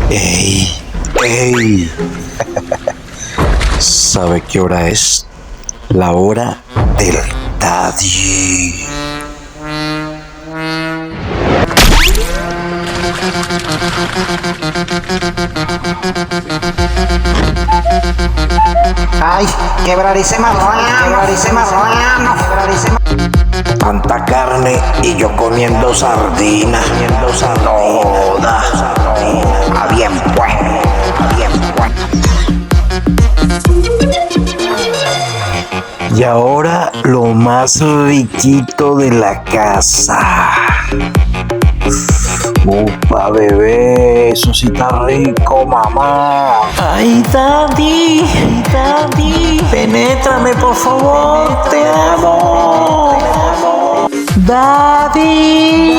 ¡Ey! ¡Ey! ¿Sabe qué hora es? La hora del daddy. Ay, quebradice marrano. Tanta carne y yo comiendo sardina. Toda. A bien pues. Y ahora lo más riquito de la casa. Upa, bebé, eso sí está rico, mamá. Ay, daddy, penétrame, por favor, te amo. Daddy.